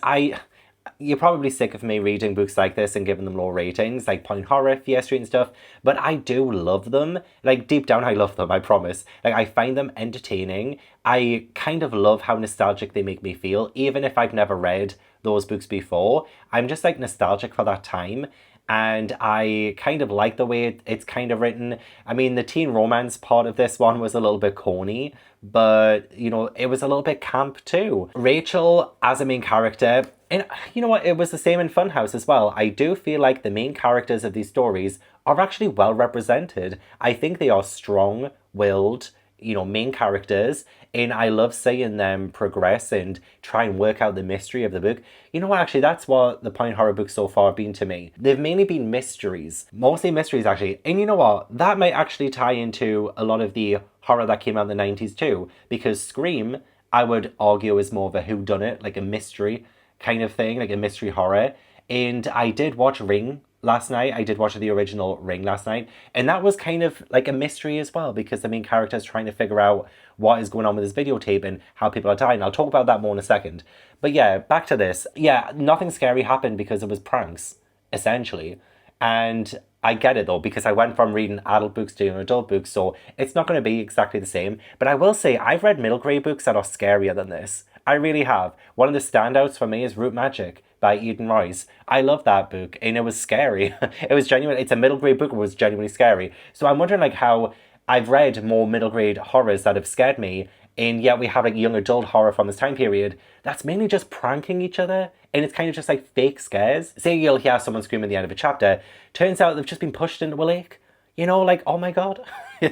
Speaker 1: you're probably sick of me reading books like this and giving them low ratings, like Point Horror, Fear Street and stuff, but I do love them. Like, deep down, I love them, I promise. Like, I find them entertaining. I kind of love how nostalgic they make me feel, even if I've never read those books before. I'm just, like, nostalgic for that time. And I kind of like the way it's kind of written. I mean, the teen romance part of this one was a little bit corny, but, you know, it was a little bit camp too. Rachel, as a main character, and you know what, it was the same in Funhouse as well. I do feel like the main characters of these stories are actually well represented. I think they are strong-willed, you know, main characters, and I love seeing them progress and try and work out the mystery of the book. You know what, actually, that's what the Point Horror books so far have been to me. They've mainly been mysteries. Mostly mysteries, actually. And you know what, that might actually tie into a lot of the horror that came out in the 90s too, because Scream, I would argue, is more of a whodunit, like a mystery kind of thing, like a mystery horror. And I did watch Ring last night. I did watch the original Ring last night, and that was kind of like a mystery as well, because the main character is trying to figure out what is going on with this videotape and how people are dying. I'll talk about that more in a second. But yeah, back to this. Yeah, nothing scary happened because it was pranks, essentially. And I get it though, because I went from reading adult books to adult books, so it's not going to be exactly the same. But I will say, I've read middle grade books that are scarier than this. I really have. One of the standouts for me is Root Magic by Eden Royce. I love that book, and it was scary. It was genuine. It's a middle grade book. It was genuinely scary. So I'm wondering like how I've read more middle grade horrors that have scared me, and yet we have like young adult horror from this time period that's mainly just pranking each other, and it's kind of just like fake scares. Say you'll hear someone scream at the end of a chapter, turns out they've just been pushed into a lake. You know, like, oh my god.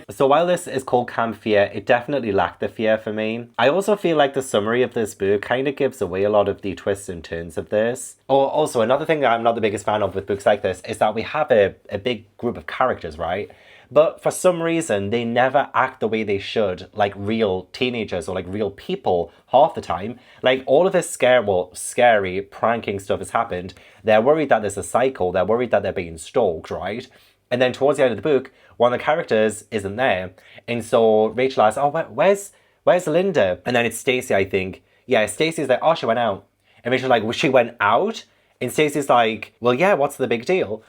Speaker 1: So while this is called Camp Fear, it definitely lacked the fear for me. I also feel like the summary of this book kind of gives away a lot of the twists and turns of this. Oh, also, another thing that I'm not the biggest fan of with books like this is that we have a big group of characters, right? But for some reason, they never act the way they should, like real teenagers or like real people half the time. Like, all of this scary pranking stuff has happened. They're worried that there's a cycle. They're worried that they're being stalked, right? And then towards the end of the book, one of the characters isn't there. And so Rachel asks, oh, where's Linda? And then it's Stacey, I think. Yeah, Stacey's like, oh, she went out. And Rachel's like, well, she went out? And Stacey's like, well, yeah, what's the big deal?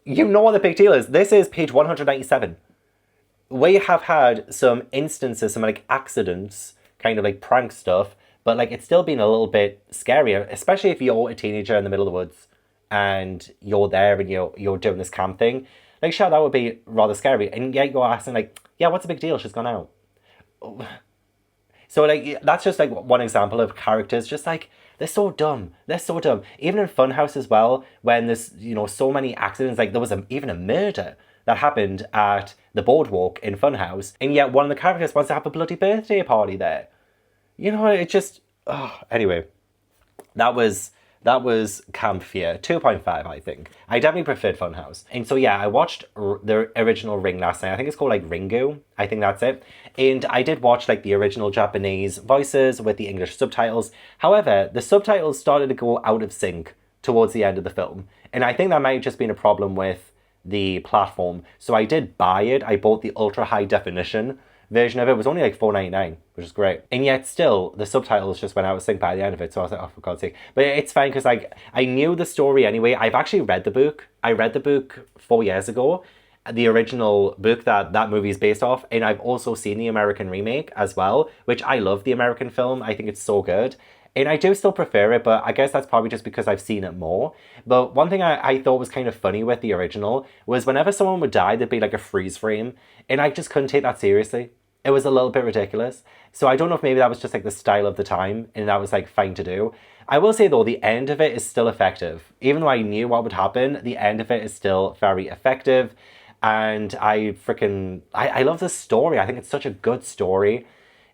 Speaker 1: You know what the big deal is. This is page 197. We have had some instances, some like accidents, kind of like prank stuff, but like it's still been a little bit scarier, especially if you're a teenager in the middle of the woods and you're there and you're doing this camp thing. Like, sure, that would be rather scary. And yet you're asking, like, yeah, what's the big deal? She's gone out. So, like, that's just, like, one example of characters just, like, they're so dumb. They're so dumb. Even in Funhouse as well, when there's, you know, so many accidents. Like, there was even a murder that happened at the boardwalk in Funhouse. And yet one of the characters wants to have a bloody birthday party there. You know, it just... Oh, anyway, that was Camp Fear, 2.5, I think. I definitely preferred Funhouse. And so, yeah, I watched the original Ring last night. I think it's called, like, Ringu. I think that's it. And I did watch, like, the original Japanese voices with the English subtitles. However, the subtitles started to go out of sync towards the end of the film. And I think that might have just been a problem with the platform. So I did buy it. I bought the ultra high definition version of it. It was only like $4.99, which is great. And yet still, the subtitles just went out of sync by the end of it. So I was like, oh, for God's sake. But it's fine because like I knew the story anyway. I've actually read the book. I read the book 4 years ago, the original book that movie is based off. And I've also seen the American remake as well, which I love the American film. I think it's so good. And I do still prefer it, but I guess that's probably just because I've seen it more. But one thing I thought was kind of funny with the original was whenever someone would die, there'd be like a freeze frame. And I just couldn't take that seriously. It was a little bit ridiculous. So I don't know if maybe that was just like the style of the time and that was like fine to do. I will say though, the end of it is still effective. Even though I knew what would happen, the end of it is still very effective. And I love the story. I think it's such a good story.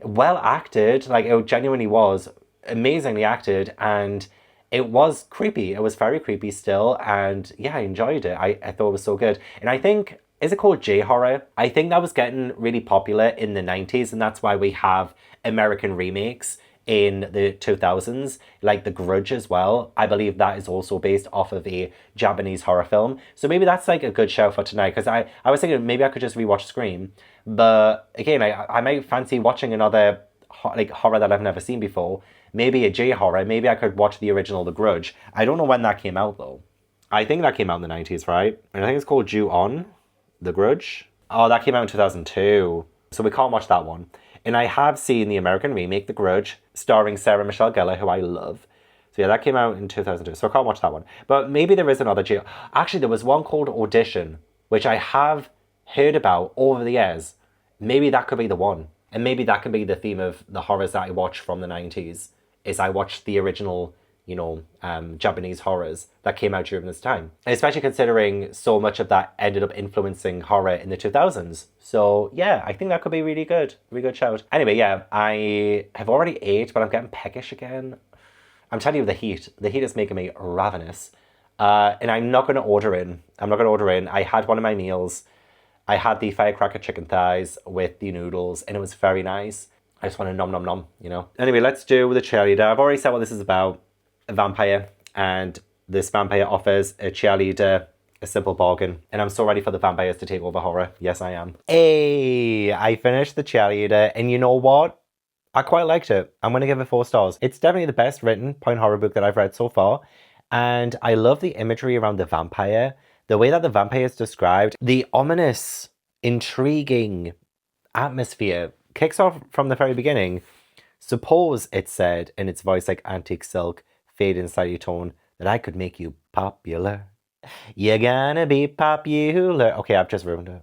Speaker 1: Well acted, like it genuinely was. Amazingly acted, and it was creepy. It was very creepy still, and yeah, I enjoyed it. I thought it was so good. And I think, is it called J-horror? I think that was getting really popular in the 90s, and that's why we have American remakes in the 2000s, like The Grudge as well. I believe that is also based off of a Japanese horror film. So maybe that's like a good show for tonight, because I was thinking maybe I could just rewatch Scream. But again, I might fancy watching another like horror that I've never seen before. maybe a J-horror. Maybe I could watch the original The Grudge. I don't know when that came out, though. I think that came out in the 90s, right? And I think it's called Ju-On, The Grudge. Oh, that came out in 2002. So we can't watch that one. And I have seen the American remake, The Grudge, starring Sarah Michelle Gellar, who I love. So yeah, that came out in 2002, so I can't watch that one. But maybe there is another J... Actually, there was one called Audition, which I have heard about over the years. Maybe that could be the one. And maybe that can be the theme of the horrors that I watch from the 90s, is I watched the original, Japanese horrors that came out during this time. And especially considering so much of that ended up influencing horror in the 2000s. So yeah, I think that could be really good. Really good shout. Anyway, yeah, I have already ate, but I'm getting peckish again. I'm telling you, the heat. The heat is making me ravenous. And I'm not going to order in. I had one of my meals. I had the firecracker chicken thighs with the noodles, and it was very nice. I just want to nom nom nom, Anyway, let's do the cheerleader. I've already said what this is about. A vampire. And this vampire offers a cheerleader a simple bargain. And I'm so ready for the vampires to take over horror. Yes, I am. Hey, I finished the cheerleader, and you know what? I quite liked it. I'm going to give it 4 stars. It's definitely the best written point horror book that I've read so far. And I love the imagery around the vampire. The way that the vampire is described. The ominous, intriguing atmosphere kicks off from the very beginning. Suppose it said in its voice like antique silk, fading slightly tone, that I could make you popular. You're gonna be popular. Okay, I've just ruined it.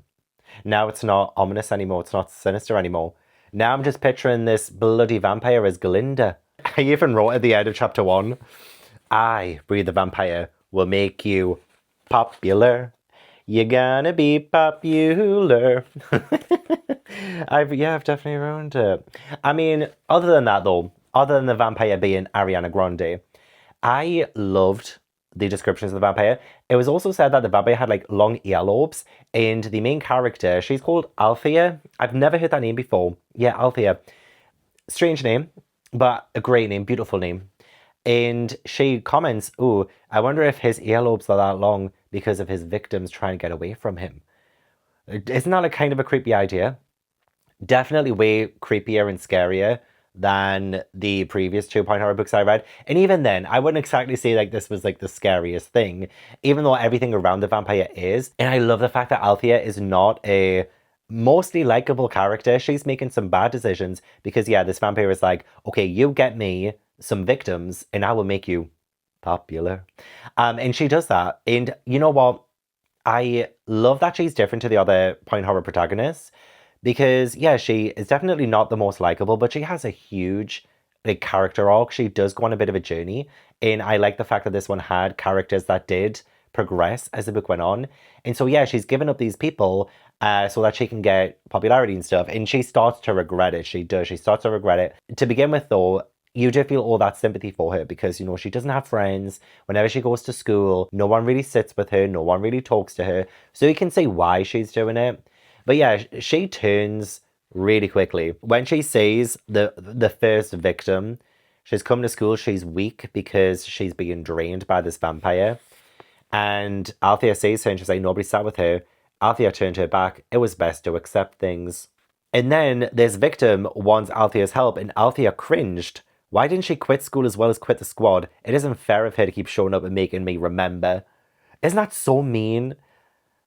Speaker 1: Now it's not ominous anymore. It's not sinister anymore. Now I'm just picturing this bloody vampire as Glinda. I even wrote at the end of chapter 1, I, Breathe the Vampire, will make you popular. You're gonna be popular. I've definitely ruined it. I mean, other than that though, other than the vampire being Ariana Grande, I loved the descriptions of the vampire. It was also said that the vampire had like long earlobes, and the main character, she's called Althea. I've never heard that name before. Yeah, Althea. Strange name, but a great name, beautiful name. And she comments, "Ooh, I wonder if his earlobes are that long because of his victims trying to get away from him." Isn't that like kind of a creepy idea? Definitely way creepier and scarier than the previous 2 point horror books I read. And even then, I wouldn't exactly say like this was like the scariest thing, even though everything around the vampire is. And I love the fact that Althea is not a mostly likable character. She's making some bad decisions because yeah, this vampire is like, okay, you get me some victims and I will make you popular. And she does that. And you know what? I love that she's different to the other point horror protagonists. Because, yeah, she is definitely not the most likable, but she has a huge like character arc. She does go on a bit of a journey. And I like the fact that this one had characters that did progress as the book went on. And so, yeah, she's given up these people so that she can get popularity and stuff. And she starts to regret it. She does. She starts to regret it. To begin with, though, you do feel all that sympathy for her because, she doesn't have friends. Whenever she goes to school, no one really sits with her. No one really talks to her. So you can see why she's doing it. But yeah, she turns really quickly. When she sees the first victim, she's come to school, she's weak because she's being drained by this vampire. And Althea sees her and she's like, nobody sat with her. Althea turned her back. It was best to accept things. And then this victim wants Althea's help and Althea cringed. Why didn't she quit school as well as quit the squad? It isn't fair of her to keep showing up and making me remember. Isn't that so mean?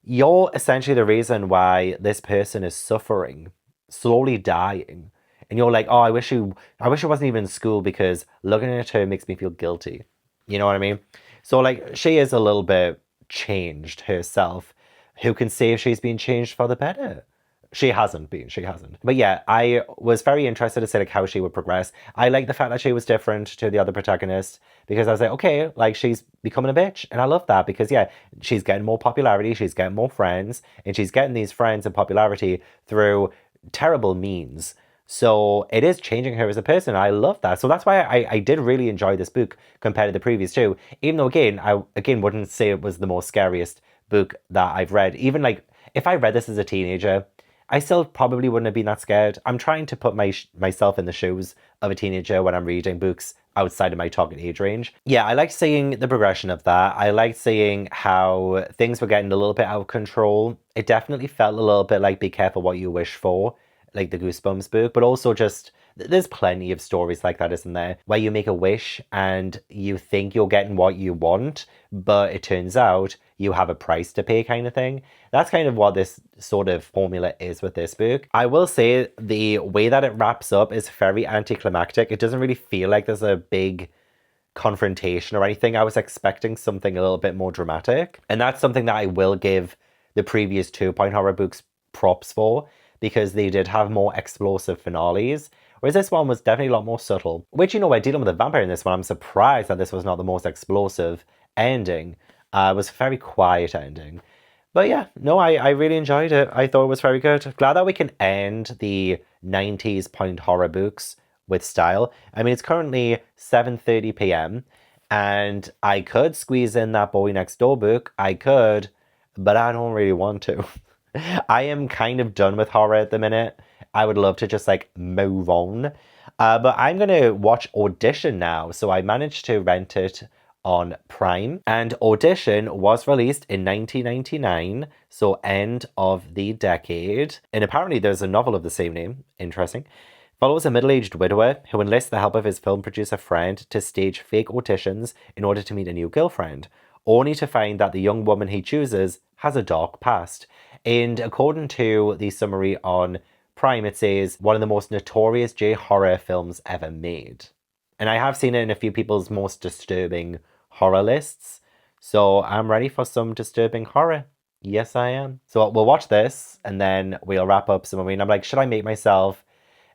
Speaker 1: You're essentially the reason why this person is suffering, slowly dying. And you're like, oh, I wish you wasn't even in school because looking at her makes me feel guilty. You know what I mean? So like, she is a little bit changed herself. Who can say if she's been changed for the better? She hasn't been. But yeah, I was very interested to see like how she would progress. I like the fact that she was different to the other protagonist because I was like, okay, like she's becoming a bitch. And I love that because yeah, she's getting more popularity, she's getting more friends, and she's getting these friends and popularity through terrible means. So it is changing her as a person. I love that. So that's why I did really enjoy this book compared to the previous 2. Even though I wouldn't say it was the most scariest book that I've read. Even like if I read this as a teenager, I still probably wouldn't have been that scared. I'm trying to put myself in the shoes of a teenager when I'm reading books outside of my target age range. Yeah, I liked seeing the progression of that. I liked seeing how things were getting a little bit out of control. It definitely felt a little bit like be careful what you wish for. like the Goosebumps book, but also just there's plenty of stories like that, isn't there? Where you make a wish and you think you're getting what you want, but it turns out you have a price to pay kind of thing. That's kind of what this sort of formula is with this book. I will say the way that it wraps up is very anticlimactic. It doesn't really feel like there's a big confrontation or anything. I was expecting something a little bit more dramatic. And that's something that I will give the previous 2-Point Horror books props for, because they did have more explosive finales. Whereas this one was definitely a lot more subtle. Which, you know, we're dealing with a vampire in this one. I'm surprised that this was not the most explosive ending. It was a very quiet ending. But yeah, no, I really enjoyed it. I thought it was very good. Glad that we can end the 90s point horror books with style. I mean, it's currently 7:30 p.m. and I could squeeze in that Boy Next Door book. I could, but I don't really want to. I am kind of done with horror at the minute. I would love to just like move on. But I'm going to watch Audition now. So I managed to rent it on Prime. And Audition was released in 1999. So end of the decade. And apparently there's a novel of the same name. Interesting. Follows a middle-aged widower who enlists the help of his film producer friend to stage fake auditions in order to meet a new girlfriend, only to find that the young woman he chooses has a dark past. And according to the summary on Prime, it says one of the most notorious J-horror films ever made. And I have seen it in a few people's most disturbing horror lists, so I'm ready for some disturbing horror. Yes, I am. So we'll watch this, and then we'll wrap up Summerween. I'm like, should I make myself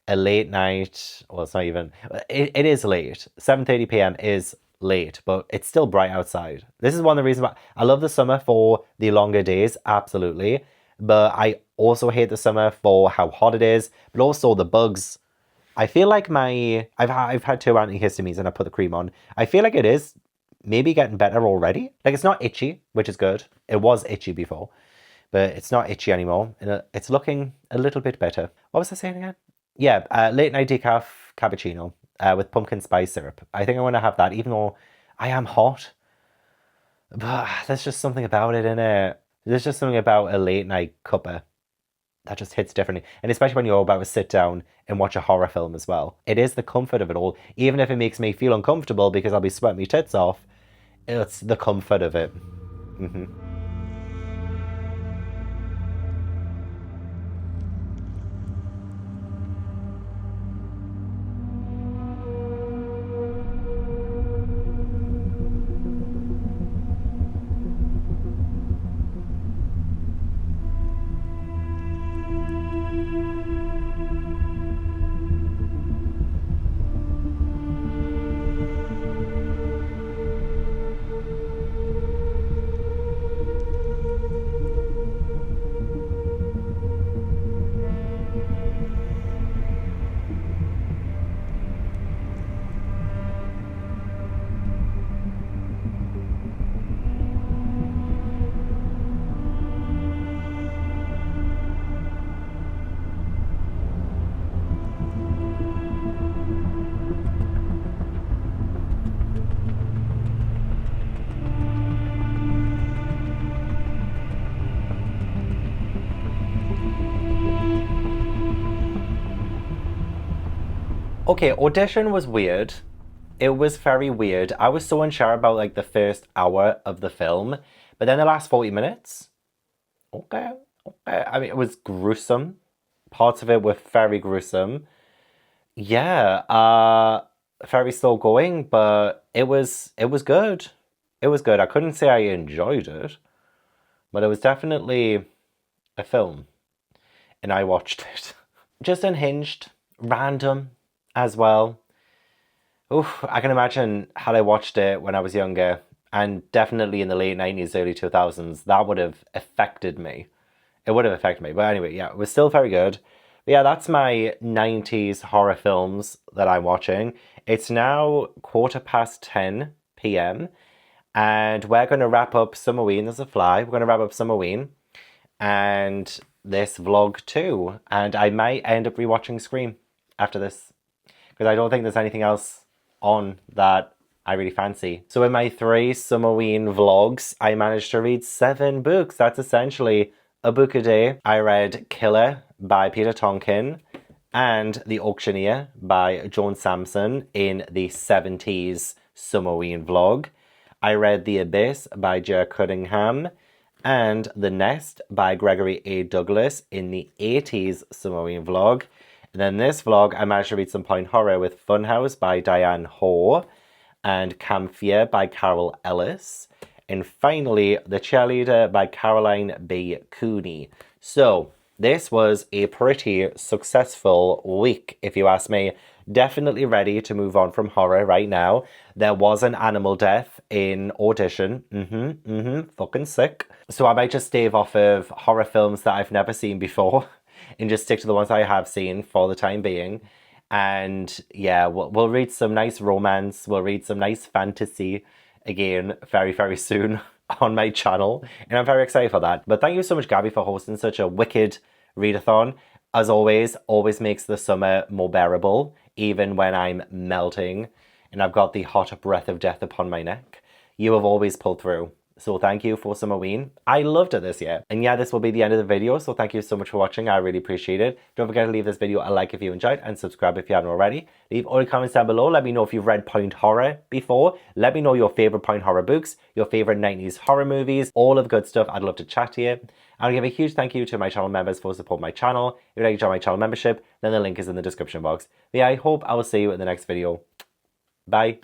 Speaker 1: a late night? Well, it's not even. It is late. 7:30 p.m. is late, but it's still bright outside. This is one of the reasons why I love the summer for the longer days, absolutely. But I also hate the summer for how hot it is, but also the bugs. I feel like I've had 2 antihistamines and I put the cream on. I feel like it is maybe getting better already. Like, it's not itchy, which is good. It was itchy before, but it's not itchy anymore. And it's looking a little bit better. What was I saying again? Yeah, late night decaf cappuccino with pumpkin spice syrup. I think I want to have that, even though I am hot. But there's just something about it, innit? There's just something about a late night cuppa that just hits differently. And especially when you're about to sit down and watch a horror film as well. It is the comfort of it all. Even if it makes me feel uncomfortable because I'll be sweating my tits off, it's the comfort of it. Okay, Audition was weird. It was very weird. I was so unsure about like the first hour of the film, but then the last 40 minutes, okay. I mean, it was gruesome. Parts of it were very gruesome. Yeah, very slow going, but it was good. It was good. I couldn't say I enjoyed it, but it was definitely a film, and I watched it. Just unhinged, random as well. Oof, I can imagine had I watched it when I was younger, and definitely in the late 90s, early 2000s, that would have affected me. It would have affected me. But anyway, yeah, it was still very good. But yeah, that's my 90s horror films that I'm watching. It's now 10:15 p.m. and we're going to wrap up Summerween as a fly. We're going to wrap up Summerween and this vlog too. And I might end up rewatching Scream after this, because I don't think there's anything else on that I really fancy. So in my 3 Summerween vlogs, I managed to read 7 books. That's essentially a book a day. I read Killer by Peter Tonkin. and The Auctioneer by Joan Sampson in the 70s Summerween vlog. I read The Abyss by Jer Cunningham and The Nest by Gregory A. Douglas in the 80s Summerween vlog. And then this vlog, I managed to read some point horror with Funhouse by Diane and Camphia by Carol Ellis. And finally, The Cheerleader by Caroline B. Cooney. So, this was a pretty successful week, if you ask me. Definitely ready to move on from horror right now. There was an animal death in Audition. Fucking sick. So I might just stave off of horror films that I've never seen before and just stick to the ones I have seen for the time being. And yeah, we'll read some nice romance. We'll read some nice fantasy again very, very soon on my channel. And I'm very excited for that. But thank you so much, Gabby, for hosting such a wicked readathon. As always makes the summer more bearable, even when I'm melting and I've got the hot breath of death upon my neck. You have always pulled through. So thank you for Summerween. I loved it this year. And yeah, this will be the end of the video. So thank you so much for watching. I really appreciate it. Don't forget to leave this video a like if you enjoyed and subscribe if you haven't already. Leave all your comments down below. Let me know if you've read point horror before. Let me know your favorite point horror books, your favorite 90s horror movies, all of the good stuff. I'd love to chat to you. I'll give a huge thank you to my channel members for supporting my channel. If you'd like to join my channel membership, then the link is in the description box. But yeah, I hope I will see you in the next video. Bye.